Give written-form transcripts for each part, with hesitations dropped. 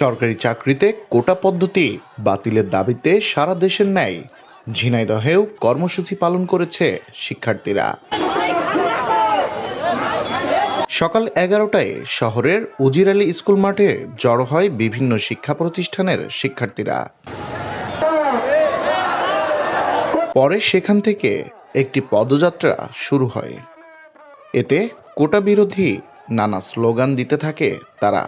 সরকারি চাকরিতে কোটা পদ্ধতি বাতিলের দাবিতে সারা দেশের ন্যায় ঝিনাইদহেও কর্মসূচি পালন করেছে শিক্ষার্থীরা। সকাল 11টায় শহরের উজির আলী স্কুল মাঠে জড়ো হয় বিভিন্ন শিক্ষা প্রতিষ্ঠানের শিক্ষার্থীরা। পরে সেখান থেকে একটি পদযাত্রা শুরু হয়। এতে কোটা বিরোধী নানা স্লোগান দিতে থাকে তারা।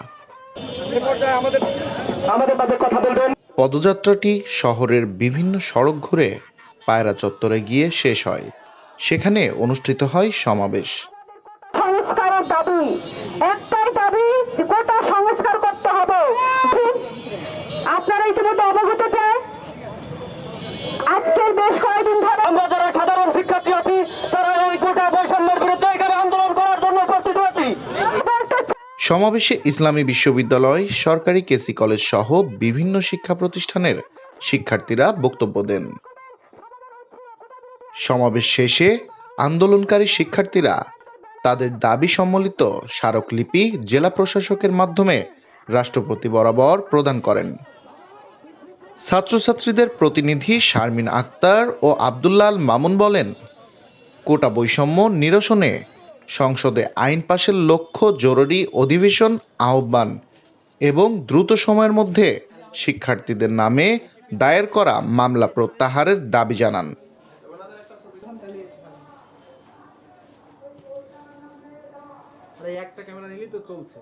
পদযাত্রাটি শহরের বিভিন্ন সড়ক ঘুরে পায়রা চত্বরে গিয়ে শেষ হয়। সেখানে অনুষ্ঠিত হয় সমাবেশ। সংস্কারের দাবি, একটাই দাবি, কোটা সংস্কার করতে হবে। আপনারা ইতিমধ্যে অবগত যে আজকের বেশ কয়েকদিন ধরে আমরা যারা সাধারণ শিক্ষার্থী আছি তারা এই কোটা বৈষম্যের বিরুদ্ধে এখানে আন্দোলন করার জন্য উপস্থিত আছি। সমাবেশে ইসলামী বিশ্ববিদ্যালয়, সরকারি কেসি কলেজ সহ বিভিন্ন শিক্ষা প্রতিষ্ঠানের শিক্ষার্থীরা বক্তব্য দেন। সমাবেশ শেষে আন্দোলনকারী শিক্ষার্থীরা তাদের দাবি সম্বলিত স্মারকলিপি জেলা প্রশাসকের মাধ্যমে রাষ্ট্রপতি বরাবর প্রদান করেন। ছাত্রছাত্রীদের প্রতিনিধি শারমিন আক্তার ও আব্দুল্লাহ আল মামুন বলেন, কোটা বৈষম্য নিরসনে সংসদে আইন পাশের লক্ষ্য জরুরি অধিবেশন আহ্বান এবং দ্রুত সময়ের মধ্যে শিক্ষার্থীদের নামে দায়ের করা মামলা প্রত্যাহারের দাবি জানান। একটা ক্যামেরা নিলেই তো চলছে।